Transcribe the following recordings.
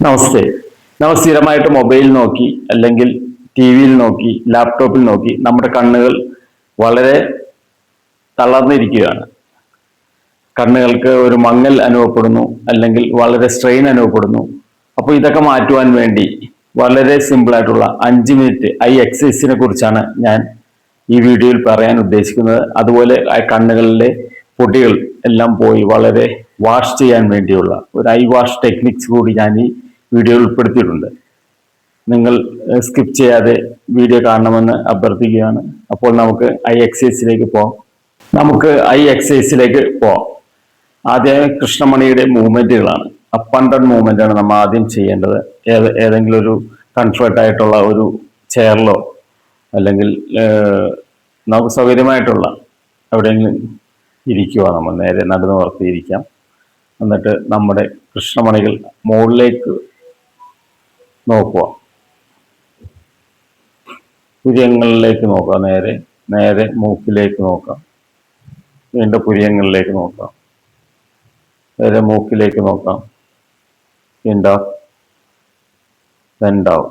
നമസ്തേ. സ്ഥിരമായിട്ട് മൊബൈൽ നോക്കി അല്ലെങ്കിൽ ടി വിയിൽ നോക്കി ലാപ്ടോപ്പിൽ നോക്കി നമ്മുടെ കണ്ണുകൾ വളരെ തളർന്നിരിക്കുകയാണ്. കണ്ണുകൾക്ക് ഒരു മങ്ങൽ അനുഭവപ്പെടുന്നു, അല്ലെങ്കിൽ വളരെ സ്ട്രെയിൻ അനുഭവപ്പെടുന്നു. അപ്പോൾ ഇതൊക്കെ മാറ്റുവാൻ വേണ്ടി വളരെ സിമ്പിൾ ആയിട്ടുള്ള 5 മിനിറ്റ് ഐ എക്സസൈസിനെ കുറിച്ചാണ് ഞാൻ ഈ വീഡിയോയിൽ പറയാൻ ഉദ്ദേശിക്കുന്നത്. അതുപോലെ ആ കണ്ണുകളിലെ പൊടികൾ എല്ലാം പോയി വളരെ വാഷ് ചെയ്യാൻ വേണ്ടിയുള്ള ഒരു ഐ വാഷ് ടെക്നിക്സ് കൂടി ഞാൻ ഈ വീഡിയോ ഉൾപ്പെടുത്തിയിട്ടുണ്ട്. നിങ്ങൾ സ്കിപ്പ് ചെയ്യാതെ വീഡിയോ കാണണമെന്ന് അഭ്യർത്ഥിക്കുകയാണ്. അപ്പോൾ നമുക്ക് ഐ എക്സസൈസിലേക്ക് പോകാം. ആദ്യം കൃഷ്ണമണിയുടെ മൂവ്മെന്റുകളാണ്. അപ്പ് ആൻഡ് ഡൗൺ മൂവ്മെന്റ് ആണ് നമ്മൾ ആദ്യം ചെയ്യേണ്ടത്. ഏതെങ്കിലും ഒരു കംഫർട്ട് ആയിട്ടുള്ള ഒരു ചെയറിലോ അല്ലെങ്കിൽ നമുക്ക് സൗകര്യമായിട്ടുള്ള എവിടെയെങ്കിലും ഇരിക്കുക. നമ്മൾ നേരെ നടുനിവർത്തിയിരിക്കാം. എന്നിട്ട് നമ്മുടെ കൃഷ്ണമണികൾ മുകളിലേക്ക് നോക്കുക, പുരിയങ്ങളിലേക്ക് നോക്കുക, നേരെ മൂക്കിലേക്ക് നോക്കാം, വീണ്ടും പുരിയങ്ങളിലേക്ക് നോക്കാം, നേരെ മൂക്കിലേക്ക് നോക്കാം, വീണ്ടും ഡൗൺ.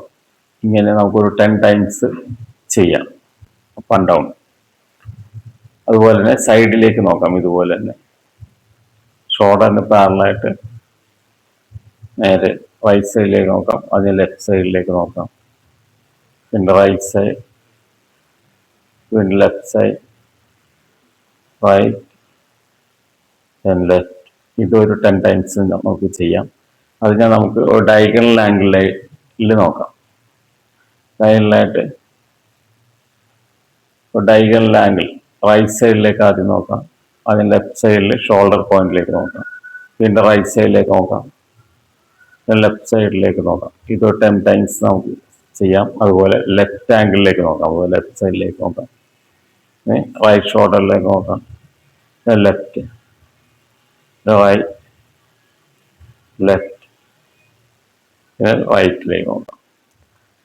ഇങ്ങനെ നമുക്കൊരു 10 ടൈംസ് ചെയ്യാം, അപ്പ് ആൻഡ് ഡൗൺ. അതുപോലെ തന്നെ സൈഡിലേക്ക് നോക്കാം. ഇതുപോലെ തന്നെ ഷോൾഡറിന് പാരലായിട്ട് നേരെ റൈറ്റ് സൈഡിലേക്ക് നോക്കാം, അതിന് ലെഫ്റ്റ് സൈഡിലേക്ക് നോക്കാം, പിന്നെ റൈറ്റ് സൈഡ്, വീണ്ടും left side, right and left. ഇതൊരു 10 ടൈംസ് നമുക്ക് ചെയ്യാം. അതിനെ നമുക്ക് ഒരു ഡയഗണൽ ആംഗിളിൽ നോക്കാം. ഡയഗണലായിട്ട് ഒരു ഡയഗണൽ ആംഗിൾ റൈറ്റ് സൈഡിലേക്ക് ആദ്യം നോക്കാം, അതിന് ലെഫ്റ്റ് സൈഡിൽ ഷോൾഡർ പോയിന്റിലേക്ക് നോക്കാം, വീണ്ടും റൈറ്റ് സൈഡിലേക്ക് നോക്കാം, ലെഫ്റ്റ് സൈഡിലേക്ക് നോക്കാം. ഇത് 10 ടൈംസ് നമുക്ക് ചെയ്യാം. അതുപോലെ ലെഫ്റ്റ് ആംഗിളിലേക്ക് നോക്കാം, അതുപോലെ ലെഫ്റ്റ് സൈഡിലേക്ക് നോക്കാം, റൈറ്റ് ഷോൾഡറിലേക്ക് നോക്കാം, ലെഫ്റ്റ്, റൈറ്റ്, ലെഫ്റ്റ്, റൈറ്റിലേക്ക് നോക്കാം.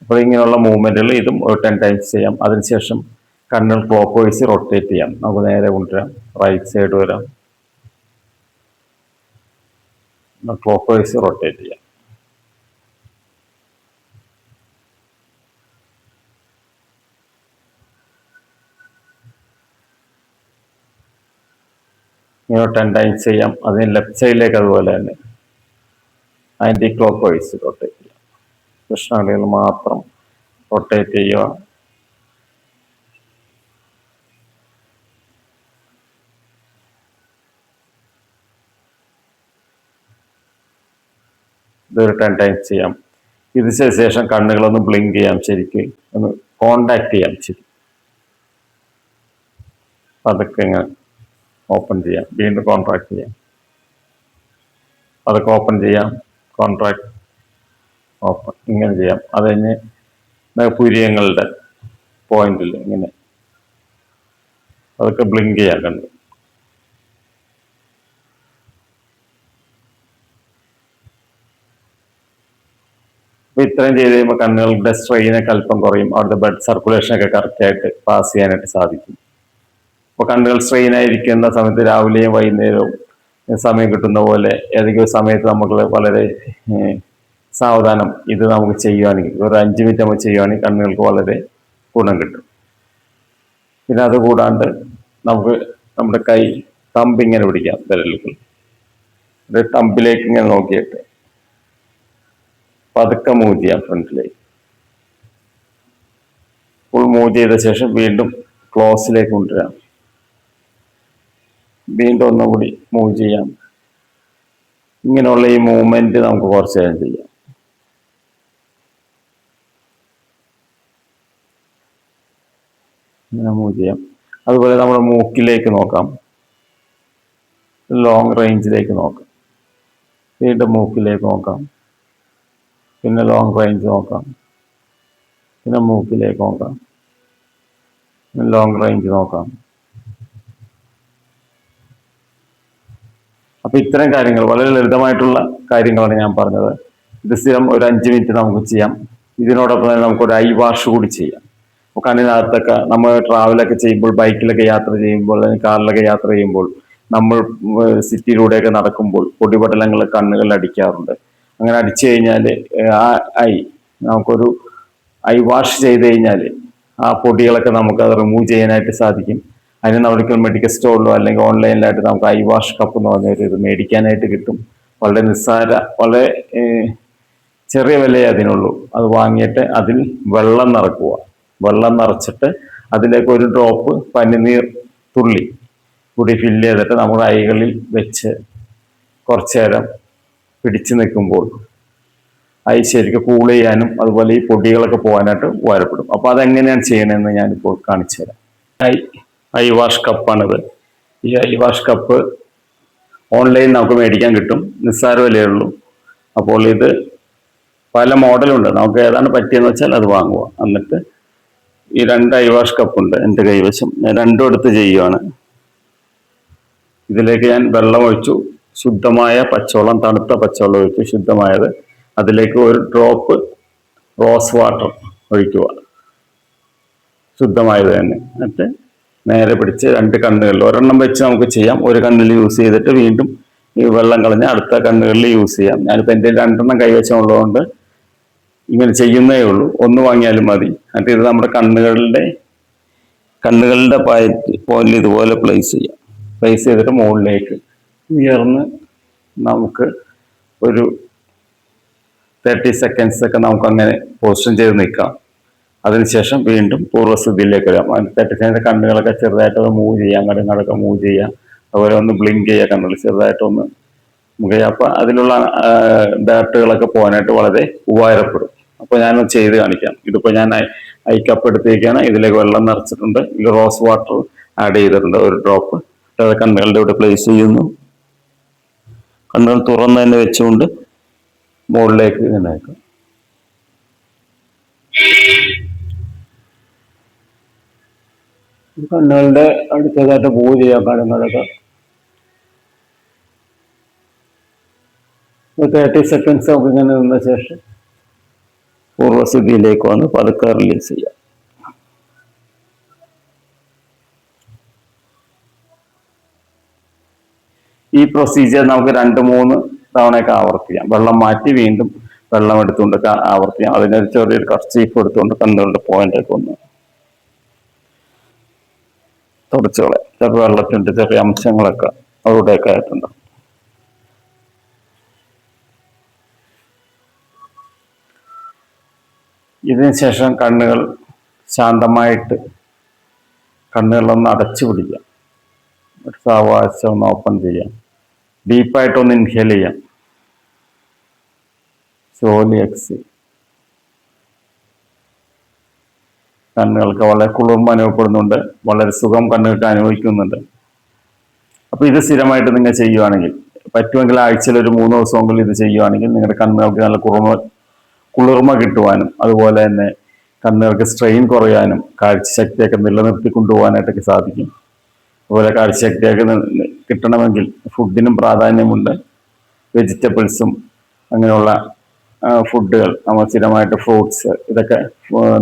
അപ്പോൾ ഇങ്ങനെയുള്ള മൂവ്മെന്റുകൾ ഇതും ഒരു 10 ടൈംസ് ചെയ്യാം. അതിനുശേഷം കണ്ണുകൾ ക്ലോക്ക് വൈസ് റൊട്ടേറ്റ് ചെയ്യാം. നമുക്ക് നേരെ കൊണ്ടുവരാം, റൈറ്റ് സൈഡ് വരാം, ക്ലോക്ക് വൈസ് റൊട്ടേറ്റ് ചെയ്യാം. ഇങ്ങനെ 10 ടൈംസ് ചെയ്യാം. അതിന് ലെഫ്റ്റ് സൈഡിലേക്ക് അതുപോലെ തന്നെ ആൻറ്റി ക്ലോക്ക് വൈസ് റൊട്ടേറ്റ് ചെയ്യാം. കൃഷ്ണമണികൾ മാത്രം റൊട്ടേറ്റ് ചെയ്യുക. ഇതൊരു 10 ടൈംസ് ചെയ്യാം. ഇതിന് ശേഷം കണ്ണുകളൊന്ന് ബ്ലിങ്ക് ചെയ്യാം, ശരിക്ക് ഒന്ന് കോണ്ടാക്ട് ചെയ്യാം. ശരി, അതൊക്കെ ഇങ്ങനെ ഓപ്പൺ ചെയ്യാം, വീണ്ടും കോൺട്രാക്ട് ചെയ്യാം, അതൊക്കെ ഓപ്പൺ ചെയ്യാം, കോൺട്രാക്ട്, ഓപ്പൺ, ഇങ്ങനെ ചെയ്യാം. അത് കഴിഞ്ഞ് പുരിയങ്ങളുടെ പോയിന്റിൽ ഇങ്ങനെ അതൊക്കെ ബ്ലിങ്ക് ചെയ്യാം കണ്ടു. അപ്പൊ ഇത്രയും ചെയ്ത് കഴിയുമ്പോൾ കണ്ണുകളുടെ സ്ട്രെയിനൊക്കെ അല്പം കുറയും. അവിടുത്തെ ബ്ലഡ് സർക്കുലേഷനൊക്കെ കറക്റ്റായിട്ട് പാസ് ചെയ്യാനായിട്ട് സാധിക്കും. അപ്പോൾ കണ്ണുകൾ സ്ട്രെയിൻ ആയിരിക്കുന്ന സമയത്ത് രാവിലെയും വൈകുന്നേരവും സമയം കിട്ടുന്ന പോലെ ഏതെങ്കിലും സമയത്ത് നമുക്ക് വളരെ സാവധാനം ഇത് നമുക്ക് ചെയ്യുവാണെങ്കിൽ, ഒരു 5 മിനിറ്റ് നമ്മൾ ചെയ്യുവാണെങ്കിൽ കണ്ണുകൾക്ക് വളരെ ഗുണം കിട്ടും. പിന്നെ അതുകൂടാണ്ട് നമുക്ക് നമ്മുടെ കൈ തമ്പ് ഇങ്ങനെ പിടിക്കാം, വിരലുകൾ തമ്പിലേക്ക് ഇങ്ങനെ നോക്കിയിട്ട് പതുക്കെ മൂവ് ചെയ്യാം ഫ്രണ്ടിലേക്ക്. ഫുൾ മൂവ് ചെയ്ത ശേഷം വീണ്ടും ക്ലോസിലേക്ക് കൊണ്ടുവരാം, വീണ്ടും ഒന്നുകൂടി മൂവ് ചെയ്യാം. ഇങ്ങനെയുള്ള ഈ മൂവ്മെന്റ് നമുക്ക് കുറച്ച് നേരം ചെയ്യാം. ഇങ്ങനെ മൂവ് ചെയ്യാം. അതുപോലെ നമ്മുടെ മൂക്കിലേക്ക് നോക്കാം, ലോങ് റേഞ്ചിലേക്ക് നോക്കാം, വീണ്ടും മൂക്കിലേക്ക് നോക്കാം, പിന്നെ ലോങ് റേഞ്ച് നോക്കാം, പിന്നെ മൂക്കിലേക്ക് നോക്കാം, പിന്നെ ലോങ് റേഞ്ച് നോക്കാം. അപ്പൊ ഇത്തരം കാര്യങ്ങൾ വളരെ ലളിതമായിട്ടുള്ള കാര്യങ്ങളാണ് ഞാൻ പറഞ്ഞത്. ഇത് സ്ഥിരം ഒരു 5 മിനിറ്റ് നമുക്ക് ചെയ്യാം. ഇതിനോടൊപ്പം തന്നെ നമുക്കൊരു ഐ വാഷ് കൂടി ചെയ്യാം. അപ്പോൾ കണ്ണിനകത്തൊക്കെ നമ്മൾ ട്രാവലൊക്കെ ചെയ്യുമ്പോൾ, ബൈക്കിലൊക്കെ യാത്ര ചെയ്യുമ്പോൾ, അല്ലെങ്കിൽ കാറിലൊക്കെ യാത്ര ചെയ്യുമ്പോൾ, നമ്മൾ സിറ്റിയിലൂടെയൊക്കെ നടക്കുമ്പോൾ പൊടിപടലങ്ങൾ കണ്ണുകളിൽ അടിക്കാറുണ്ട്. അങ്ങനെ അടിച്ചു കഴിഞ്ഞാൽ ആ ഐ നമുക്കൊരു ഐ വാഷ് ചെയ്ത് കഴിഞ്ഞാൽ ആ പൊടികളൊക്കെ നമുക്ക് അത് റിമൂവ് ചെയ്യാനായിട്ട് സാധിക്കും. അതിന് നമുക്ക് മെഡിക്കൽ സ്റ്റോറിലോ അല്ലെങ്കിൽ ഓൺലൈനിലായിട്ട് നമുക്ക് ഐ വാഷ് കപ്പ് എന്ന് പറഞ്ഞൊരു ഇത് മേടിക്കാനായിട്ട് കിട്ടും. വളരെ നിസ്സാര, വളരെ ചെറിയ വിലയേ അതിനുള്ളൂ. അത് വാങ്ങിയിട്ട് അതിൽ വെള്ളം നിറക്കുക. വെള്ളം നിറച്ചിട്ട് അതിലേക്ക് ഒരു ഡ്രോപ്പ് പനിനീർ തുള്ളി കൂടി ഫില്ല് ചെയ്തിട്ട് നമ്മുടെ ഐകളിൽ വെച്ച് കുറച്ചു നേരം പിടിച്ചു നിൽക്കുമ്പോൾ ഐ ശരിക്കും കൂൾ ചെയ്യാനും അതുപോലെ ഈ പൊടികളൊക്കെ പോകാനായിട്ട് ഉപകാരപ്പെടും. അപ്പോൾ അതെങ്ങനെയാണ് ചെയ്യണമെന്ന് ഞാനിപ്പോൾ കാണിച്ചു തരാം. ഐ വാഷ് കപ്പാണിത്. ഈ ഐ വാഷ് കപ്പ് ഓൺലൈൻ നമുക്ക് മേടിക്കാൻ കിട്ടും, നിസ്സാര വിലയേ ഉള്ളൂ. അപ്പോൾ ഇത് പല മോഡലുണ്ട്, നമുക്ക് ഏതാണ് പറ്റിയെന്ന് വെച്ചാൽ അത് വാങ്ങുക. എന്നിട്ട് ഈ 2 ഐ വാഷ് കപ്പുണ്ട് എൻ്റെ കൈവശം, ഞാൻ രണ്ടും എടുത്ത് ചെയ്യുകയാണ്. ഇതിലേക്ക് ഞാൻ വെള്ളം ഒഴിച്ചു, ശുദ്ധമായ പച്ചവെള്ളം, തണുത്ത പച്ചവെള്ളം ഒഴിച്ചു, ശുദ്ധമായത്. അതിലേക്ക് ഒരു ഡ്രോപ്പ് റോസ് വാട്ടർ ഒഴിക്കുക, ശുദ്ധമായത് തന്നെ. എന്നിട്ട് നേരെ പിടിച്ച് 2 കണ്ണുകളിൽ, ഒരെണ്ണം വെച്ച് നമുക്ക് ചെയ്യാം. ഒരു കണ്ണിൽ യൂസ് ചെയ്തിട്ട് വീണ്ടും ഈ വെള്ളം കളഞ്ഞ് അടുത്ത കണ്ണുകളിൽ യൂസ് ചെയ്യാം. ഞാനിപ്പോൾ എൻ്റെ 2 കൈവശം ഉള്ളതുകൊണ്ട് ഇങ്ങനെ ചെയ്യുന്നേ ഉള്ളൂ. ഒന്ന് വാങ്ങിയാലും മതി. എന്നിട്ട് ഇത് നമ്മുടെ കണ്ണുകളുടെ പോയിന്റിൽ ഇതുപോലെ പ്ലേസ് ചെയ്യാം. പ്ലേസ് ചെയ്തിട്ട് മുകളിലേക്ക് ഉയർന്ന് നമുക്ക് ഒരു 30 സെക്കൻഡ്സ് ഒക്കെ നമുക്ക് അങ്ങനെ പൊസിഷൻ ചെയ്ത് നിൽക്കാം. അതിനുശേഷം വീണ്ടും പൂർവ്വസ്ഥിതിയിലേക്ക് വരാം. 30 സെക്കൻഡ് കണ്ണുകളൊക്കെ ചെറുതായിട്ടൊന്ന് മൂവ് ചെയ്യാം, കണ്ണുകളൊക്കെ മൂവ് ചെയ്യാം. അതുപോലെ ഒന്ന് ബ്ലിങ്ക് ചെയ്യുക, കണ്ണുകൾ ചെറുതായിട്ടൊന്ന് മുഖം. അപ്പോൾ അതിലുള്ള ഡാർട്ടുകളൊക്കെ പോകാനായിട്ട് വളരെ ഉപകാരപ്പെടും. അപ്പോൾ ഞാനത് ചെയ്ത് കാണിക്കാം. ഇതിപ്പോൾ ഞാൻ ഐ കപ്പ് എടുത്തേക്കാണ്, ഇതിലേക്ക് വെള്ളം നിറച്ചിട്ടുണ്ട്, ഇതിൽ റോസ് വാട്ടർ ആഡ് ചെയ്തിട്ടുണ്ട്, ഒരു ഡ്രോപ്പ്. അത് കണ്ണുകളുടെ ഇവിടെ പ്ലേസ് ചെയ്യുന്നു. കണ്ണുകൾ തുറന്ന് തന്നെ വെച്ചുകൊണ്ട് മുകളിലേക്ക് ഇങ്ങനെ വെക്കും. കണ്ണുകളുടെ അടുത്തതായിട്ട് മൂവ് ചെയ്യാം. കണ്ണുകളൊക്കെ 30 സെക്കൻഡ്സ് നമുക്ക് ഇങ്ങനെ നിന്ന ശേഷം പൂർവ്വസ്ഥിതിയിലേക്ക് വന്ന് പതുക്കെ റിലീസ് ചെയ്യാം. ഈ പ്രൊസീജിയർ നമുക്ക് 2-3 തവണയൊക്കെ ആവർത്തിക്കാം. വെള്ളം മാറ്റി വീണ്ടും വെള്ളം എടുത്തുകൊണ്ടൊക്കെ ആവർത്തിക്കാം. അതിനൊരു ചെറിയൊരു കർച്ചീഫ് എടുത്തുകൊണ്ട് കണ്ണുകളുടെ പോയിന്റൊക്കെ ഒന്ന് തുടച്ചുകളെ. ചിലപ്പോൾ വെള്ളത്തിൻ്റെ ചെറിയ അംശങ്ങളൊക്കെ അവിടെയൊക്കെ ആയിട്ടുണ്ട്. ഇതിന് ശേഷം കണ്ണുകൾ ശാന്തമായിട്ട് കണ്ണുകളൊന്ന് അടച്ചു പിടിക്കാം. ഒരു സാവകാശം ഒന്ന് ഓപ്പൺ ചെയ്യാം. ഡീപ്പായിട്ടൊന്ന് ഇൻഹേൽ ചെയ്യാം. Slowly exhale. കണ്ണുകൾക്ക് വളരെ കുളിർമ അനുഭവപ്പെടുന്നുണ്ട്, വളരെ സുഖം കണ്ണുകൾക്ക് അനുഭവിക്കുന്നുണ്ട്. അപ്പോൾ ഇത് സ്ഥിരമായിട്ട് നിങ്ങൾ ചെയ്യുവാണെങ്കിൽ, പറ്റുമെങ്കിൽ ആഴ്ചയിൽ ഒരു 3 ദിവസമെങ്കിലും ഇത് ചെയ്യുവാണെങ്കിൽ നിങ്ങളുടെ കണ്ണുകൾക്ക് നല്ല കുളിർമ കിട്ടുവാനും അതുപോലെ തന്നെ കണ്ണുകൾക്ക് സ്ട്രെയിൻ കുറയാനും കാഴ്ചശക്തിയൊക്കെ നിലനിർത്തി കൊണ്ടുപോകാനായിട്ടൊക്കെ സാധിക്കും. അതുപോലെ കാഴ്ചശക്തിയൊക്കെ കിട്ടണമെങ്കിൽ ഫുഡിനും പ്രാധാന്യമുണ്ട്. വെജിറ്റബിൾസും അങ്ങനെയുള്ള ഫുഡുകൾ, നമ്മൾ സ്ഥിരമായിട്ട് ഫ്രൂട്ട്സ്, ഇതൊക്കെ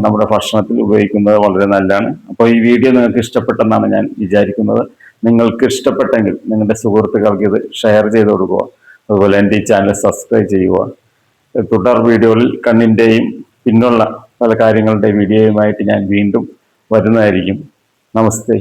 നമ്മുടെ ഭക്ഷണത്തിൽ ഉപയോഗിക്കുന്നത് വളരെ നല്ലതാണ്. അപ്പോൾ ഈ വീഡിയോ നിങ്ങൾക്ക് ഇഷ്ടപ്പെട്ടെന്നാണ് ഞാൻ വിചാരിക്കുന്നത്. നിങ്ങൾക്ക് ഇഷ്ടപ്പെട്ടെങ്കിൽ നിങ്ങളുടെ സുഹൃത്തുക്കൾക്ക് ഇത് ഷെയർ ചെയ്ത് കൊടുക്കുക. അതുപോലെ എൻ്റെ ഈ ചാനൽ സബ്സ്ക്രൈബ് ചെയ്യുക. തുടർ വീഡിയോകളിൽ കണ്ണിൻ്റെയും പിന്നുള്ള പല കാര്യങ്ങളുടെ വീഡിയോയുമായിട്ട് ഞാൻ വീണ്ടും വരുന്നതായിരിക്കും. നമസ്തേ.